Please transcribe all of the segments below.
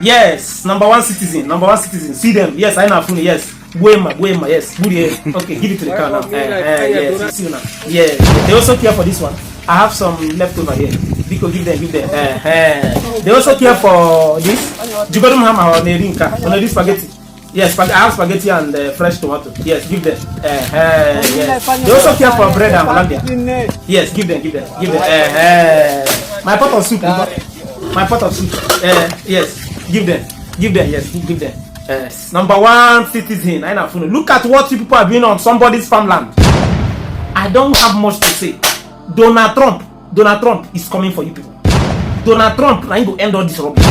Yes, number one citizen. See them. Yes, I know. Yes. Buema, yes. Okay, give it to the car now. Yes, see you now. Yes, they also care for this one. I have some left over here. Biko, give them. They also care for this. Jugodum hammer or nerinka. On this spaghetti. Yes, I have spaghetti and fresh tomato. Yes, give them. Yes. They also care for bread and Hollandia. Yes, give them. My pot of soup. Yes, give them. Yes, give them. Number one citizen. Look at what you people are doing on somebody's farmland. I don't have much to say. Donald Trump is coming for you people. Donald Trump now go end all this rubbish.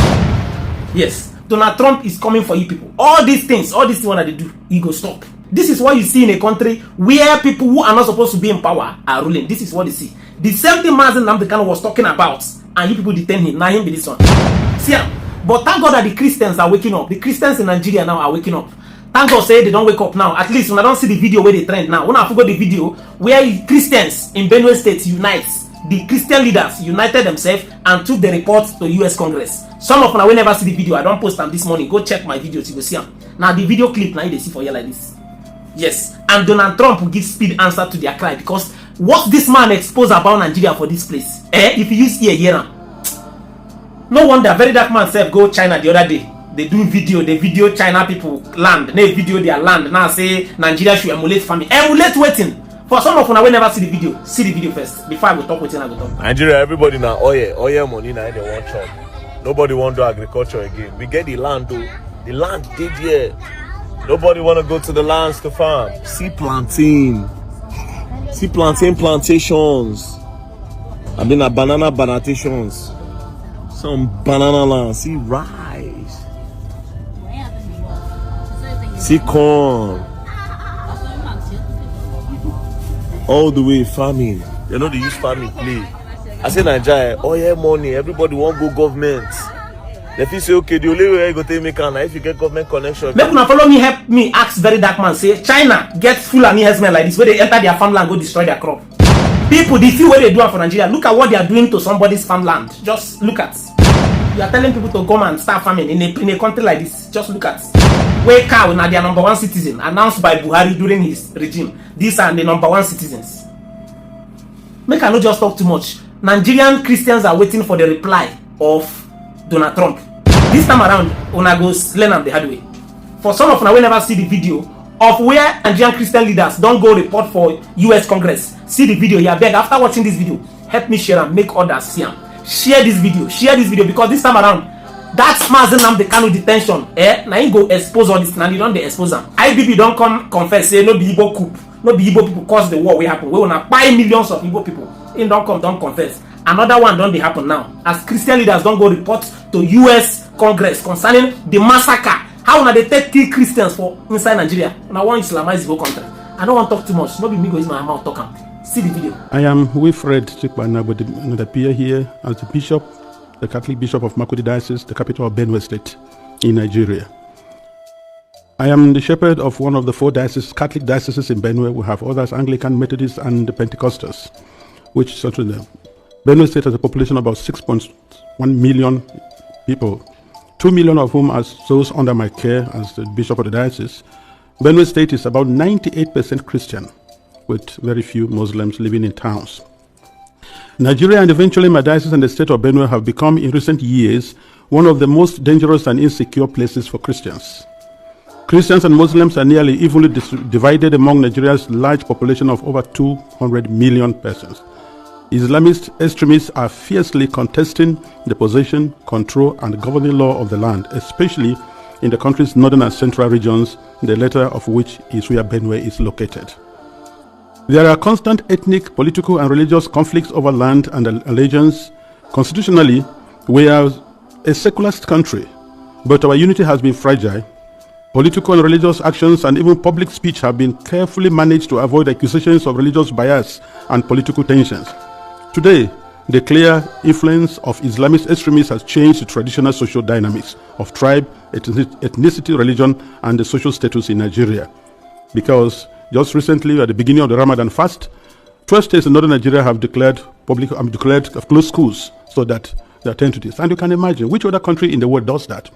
Yes, Donald Trump is coming for you people. All these things what they do, he go stop. This is what you see in a country where people who are not supposed to be in power are ruling. This is what they see. The same thing Mazen Namdekano was talking about, and you people detain him. Now him be this one. See, but thank God that the Christians are waking up. The Christians in Nigeria now are waking up. Thank God say they don't wake up now. At least when I don't see the video where they trend now. When I forgot the video where Christians in Benue State unites, the Christian leaders united themselves and took the report to US Congress. Some of them will never see the video. I don't post them this morning. Go check my videos. You will see them. Now the video clip now they see for you like this. Yes, and Donald Trump will give speed answer to their cry because what this man exposed about Nigeria for this place. If you use here. No wonder very dark man self go China the other day. They do video, they video China people land. They video their land. Now say Nigeria should emulate farming. Emulate waiting. For some of you will never see the video. See the video first. Before I go talk with you, I go talk. Nigeria, everybody now oil money now they want chop. Nobody want to do agriculture again. We get the land though. The land did here. Nobody want to go to the lands to farm. See plantations. I mean banana plantations. Some banana land. See rice. See corn. All the way farming. You know they use farming play. I say Nigeria, oil money. Everybody want go government. If you say okay, the only way you go take me can if you get government connection. Make una follow me, help me ask very dark man. Say China get Fulani herdsmen like this where they enter their farmland go destroy their crop. People, the few way they do it for Nigeria. Look at what they are doing to somebody's farmland. Just look at. You are telling people to come and start farming in a country like this. Just look at. Where cow now their number one citizen announced by Buhari during his regime. These are the number one citizens. Make I not just talk too much. Nigerian Christians are waiting for the reply of Donald Trump. This time around, una go learn am the hard way. For some of you will never see the video of where Nigerian Christian leaders don't go report for US Congress. See the video here. Beg after watching this video, help me share and make others see them. Share this video because this time around, that Mazen Namdekano detention, now you go expose all this. Now you don't expose them. IBB don't come confess say no be Igbo coup, no be Igbo people cause the war we happen. We wanna buy millions of Igbo people. In don't come, don't confess. Another one don't they happen now. As Christian leaders don't go report to US Congress concerning the massacre. How now they take kill Christians for inside Nigeria? Now one Islamize the whole country. I don't want to talk too much. Maybe me go use my mouth talking. See the video. I am Wilfred Chikwana, but I appear here as the bishop, the Catholic Bishop of Makurdi Diocese, the capital of Benue State in Nigeria. I am the shepherd of one of the 4 dioceses, Catholic dioceses in Benue. We have others, Anglican, Methodist, and Pentecostals, which is also the Benue State has a population of about 6.1 million people, 2 million of whom are those under my care as the bishop of the diocese. Benue State is about 98% Christian, with very few Muslims living in towns. Nigeria and eventually my diocese and the state of Benue have become in recent years one of the most dangerous and insecure places for Christians. Christians and Muslims are nearly evenly divided among Nigeria's large population of over 200 million persons. Islamist extremists are fiercely contesting the possession, control, and governing law of the land, especially in the country's northern and central regions, the latter of which is where Benue is located. There are constant ethnic, political, and religious conflicts over land and allegiance. Constitutionally, we are a secularist country, but our unity has been fragile. Political and religious actions and even public speech have been carefully managed to avoid accusations of religious bias and political tensions. Today, the clear influence of Islamist extremists has changed the traditional social dynamics of tribe, ethnicity, religion, and the social status in Nigeria. Because just recently, at the beginning of the Ramadan fast, 12 states in northern Nigeria have declared closed schools so that they attend to this. And you can imagine which other country in the world does that.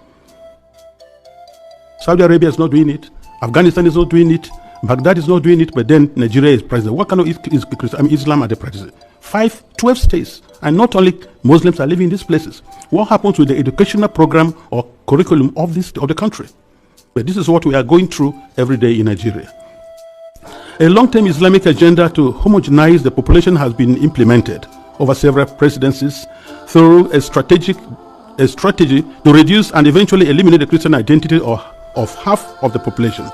Saudi Arabia is not doing it. Afghanistan is not doing it. Baghdad is not doing it, but then Nigeria is president. What kind of Islam are they practicing? 12 states, and not only Muslims are living in these places. What happens with the educational program or curriculum of the country? But this is what we are going through every day in Nigeria. A long-term Islamic agenda to homogenize the population has been implemented over several presidencies through a strategy to reduce and eventually eliminate the Christian identity of half of the population.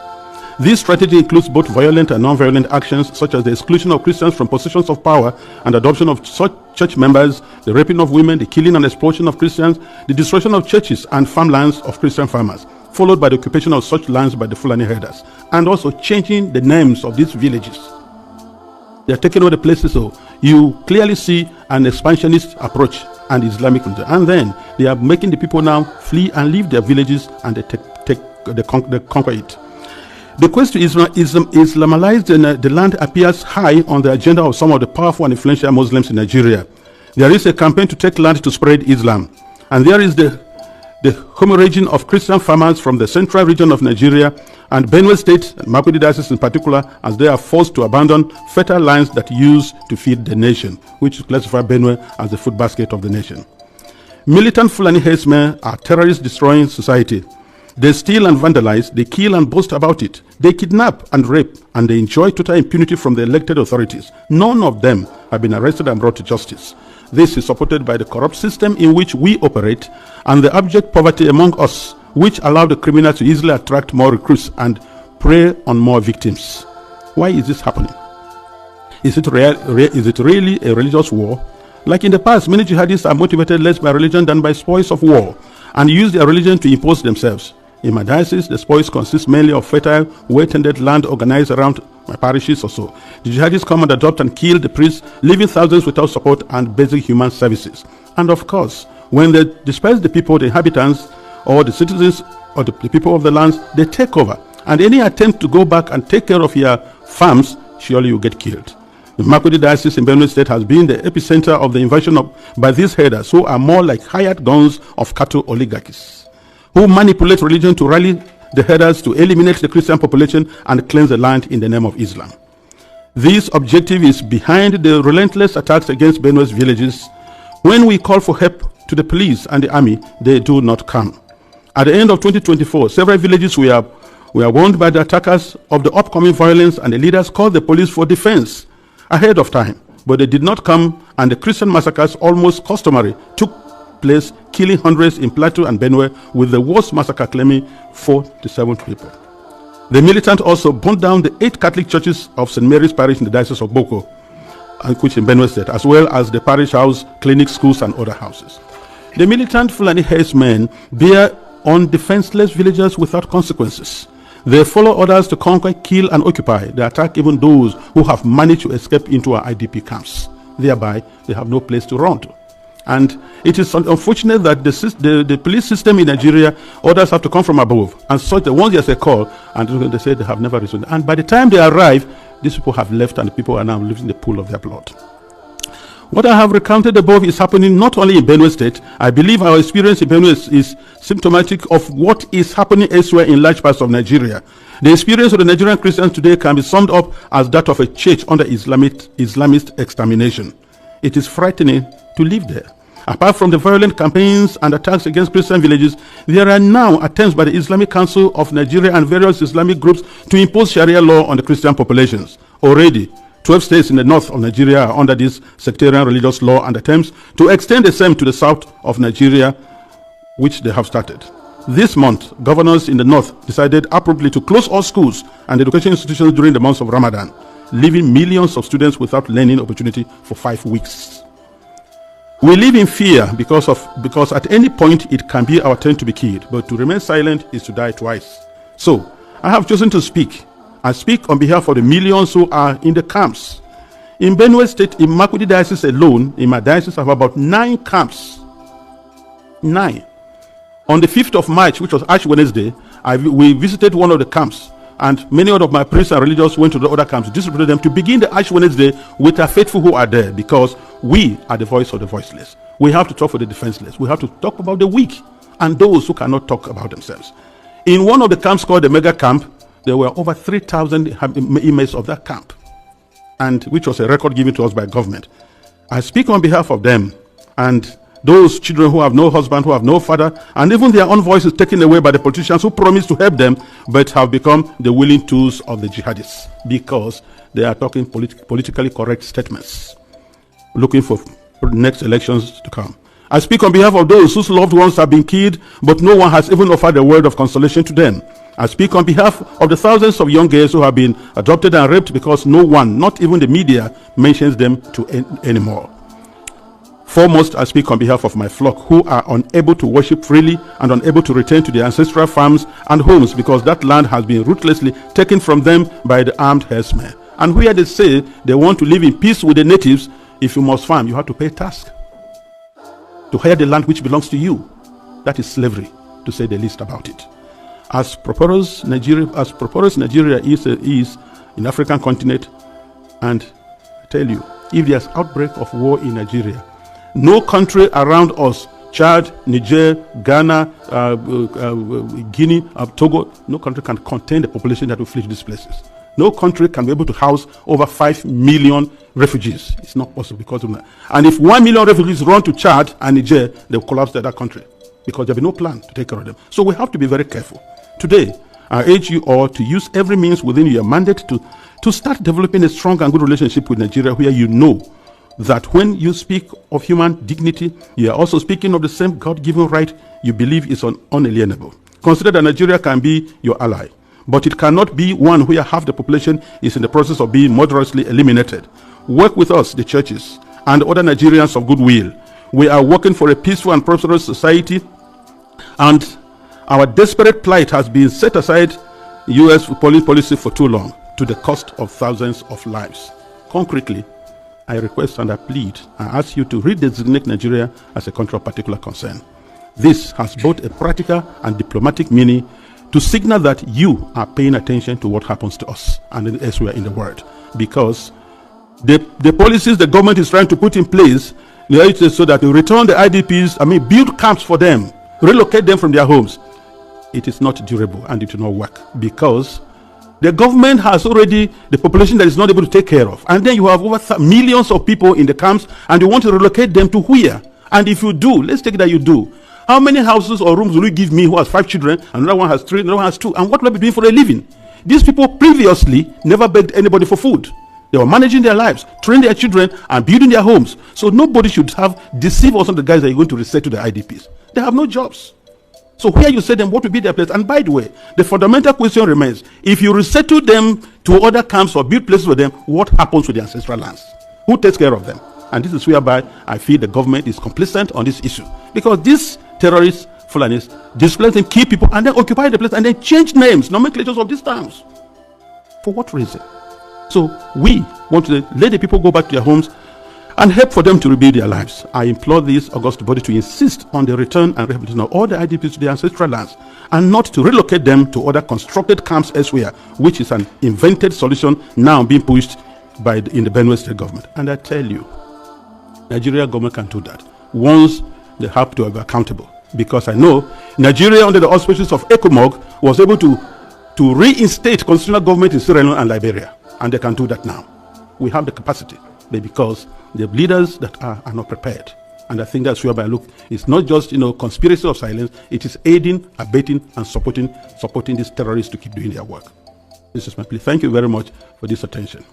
This strategy includes both violent and non-violent actions, such as the exclusion of Christians from positions of power and adoption of such church members, the raping of women, the killing and exploitation of Christians, the destruction of churches and farmlands of Christian farmers, followed by the occupation of such lands by the Fulani herders, and also changing the names of these villages. They are taking over the places, so you clearly see an expansionist approach and Islamic, and then they are making the people now flee and leave their villages, and they conquer it. The quest to Islamize the land appears high on the agenda of some of the powerful and influential Muslims in Nigeria. There is a campaign to take land to spread Islam, and there is the hemorrhaging of Christian farmers from the central region of Nigeria and Benue State, and Makurdi Diocese in particular, as they are forced to abandon fertile lands that used to feed the nation, which classify Benue as the food basket of the nation. Militant Fulani herdsmen are terrorists destroying society. They steal and vandalize, they kill and boast about it. They kidnap and rape, and they enjoy total impunity from the elected authorities. None of them have been arrested and brought to justice. This is supported by the corrupt system in which we operate and the abject poverty among us, which allow the criminals to easily attract more recruits and prey on more victims. Why is this happening? Is it really a religious war? Like in the past, many jihadists are motivated less by religion than by spoils of war, and use their religion to impose themselves. In my diocese, the spoils consist mainly of fertile, well-tended land organized around my parishes or so. The jihadists come and adopt and kill the priests, leaving thousands without support and basic human services. And of course, when they disperse the people, the inhabitants, or the citizens, or the people of the lands, they take over. And any attempt to go back and take care of your farms, surely you get killed. The Makurdi Diocese in Benue State has been the epicenter of the invasion by these herders, who are more like hired guns of cattle oligarchies, who manipulate religion to rally the herders to eliminate the Christian population and cleanse the land in the name of Islam. This objective is behind the relentless attacks against Benue's villages. When we call for help to the police and the army, they do not come. At the end of 2024, several villages were warned by the attackers of the upcoming violence, and the leaders called the police for defense ahead of time, but they did not come, and the Christian massacres, almost customary, took place, killing hundreds in Plateau and Benue, with the worst massacre claiming 47 people. The militant also burned down the 8 Catholic churches of St. Mary's Parish in the Diocese of Boko, which in Benue State, as well as the parish house, clinics, schools, and other houses. The militant Fulani herdsmen bear on defenseless villagers without consequences. They follow orders to conquer, kill, and occupy. They attack even those who have managed to escape into our IDP camps. Thereby, they have no place to run to. And it is unfortunate that the police system in Nigeria, orders have to come from above. And so the ones there's a call, and they say they have never responded. And by the time they arrive, these people have left, and the people are now living in the pool of their blood. What I have recounted above is happening not only in Benue State. I believe our experience in Benue is symptomatic of what is happening elsewhere in large parts of Nigeria. The experience of the Nigerian Christians today can be summed up as that of a church under Islamist extermination. It is frightening to live there. Apart from the violent campaigns and attacks against Christian villages, there are now attempts by the Islamic Council of Nigeria and various Islamic groups to impose Sharia law on the Christian populations. Already, 12 states in the north of Nigeria are under this sectarian religious law, and attempts to extend the same to the south of Nigeria, which they have started. This month, governors in the north decided abruptly to close all schools and education institutions during the months of Ramadan, leaving millions of students without learning opportunity for 5 weeks. We live in fear because at any point it can be our turn to be killed, but to remain silent is to die twice. So, I have chosen to speak. I speak on behalf of the millions who are in the camps. In Benue State, in Makurdi Diocese alone, in my diocese, I have about 9 camps. 9. On the 5th of March, which was Ash Wednesday, we visited one of the camps, and many of my priests and religious went to the other camps, distributed them to begin the Ash Wednesday with our faithful who are there, because we are the voice of the voiceless. We have to talk for the defenseless. We have to talk about the weak and those who cannot talk about themselves. In one of the camps called the Mega Camp, there were over 3,000 inmates of that camp, and which was a record given to us by government. I speak on behalf of them and those children who have no husband, who have no father, and even their own voices taken away by the politicians who promised to help them, but have become the willing tools of the jihadists because they are talking politically correct statements, looking for next elections to come. I speak on behalf of those whose loved ones have been killed, but no one has even offered a word of consolation to them. I speak on behalf of the thousands of young girls who have been adopted and raped because no one, not even the media, mentions them anymore. Foremost, I speak on behalf of my flock who are unable to worship freely and unable to return to their ancestral farms and homes because that land has been ruthlessly taken from them by the armed herdsmen. And where they say they want to live in peace with the natives, if you must farm, you have to pay tax to hire the land which belongs to you. That is slavery, to say the least about it. As prosperous Nigeria is in African continent, and I tell you, if there's outbreak of war in Nigeria, no country around us, Chad, Niger, Ghana, Guinea, Togo, no country can contain the population that will flee to these places. No country can be able to house over 5 million refugees. It's not possible because of that. And if 1 million refugees run to Chad and Niger, they will collapse that country because there will be no plan to take care of them. So we have to be very careful. Today, I urge you all to use every means within your mandate to start developing a strong and good relationship with Nigeria, where you know that when you speak of human dignity, you are also speaking of the same God-given right you believe is unalienable. Consider that Nigeria can be your ally, but it cannot be one where half the population is in the process of being murderously eliminated. Work with us, the churches, and other Nigerians of goodwill. We are working for a peaceful and prosperous society, and our desperate plight has been set aside U.S. policy for too long, to the cost of thousands of lives. Concretely, I request and I plead and ask you to redesignate Nigeria as a country of particular concern. This has both a practical and diplomatic meaning to signal that you are paying attention to what happens to us and elsewhere in the world. Because the policies the government is trying to put in place so that they return the IDPs, build camps for them, relocate them from their homes. It is not durable and it will not work because the government has already the population that is not able to take care of. And then you have over millions of people in the camps and you want to relocate them to where? And if you do, let's take that you do. How many houses or rooms will you give me who has 5 children, another one has 3, another one has 2? And what will I be doing for a living? These people previously never begged anybody for food. They were managing their lives, training their children, and building their homes. So nobody should have deceived us on the guys that you're going to reset to the IDPs. They have no jobs. So where you say them, what will be their place? And by the way, the fundamental question remains, if you resettle them to other camps or build places for them, what happens with the ancestral lands? Who takes care of them? And this is whereby I feel the government is complicit on this issue. Because these terrorists, Fulanis, displace them, kill people, and then occupy the place, and then change names, nomenclatures of these towns. For what reason? So we want to let the people go back to their homes and help for them to rebuild their lives. I implore this august body to insist on the return and rehabilitation of all the IDPs to their ancestral lands and not to relocate them to other constructed camps elsewhere, which is an invented solution now being pushed in the Benue State government. And I tell you, Nigeria government can do that once they have to be accountable. Because I know Nigeria, under the auspices of ECOMOG, was able to reinstate constitutional government in Sierra Leone and Liberia. And they can do that now. We have the capacity, because the leaders that are not prepared. And I think that's whereby it's not just conspiracy of silence, it is aiding, abetting, and supporting these terrorists to keep doing their work. This is my plea. Thank you very much for this attention.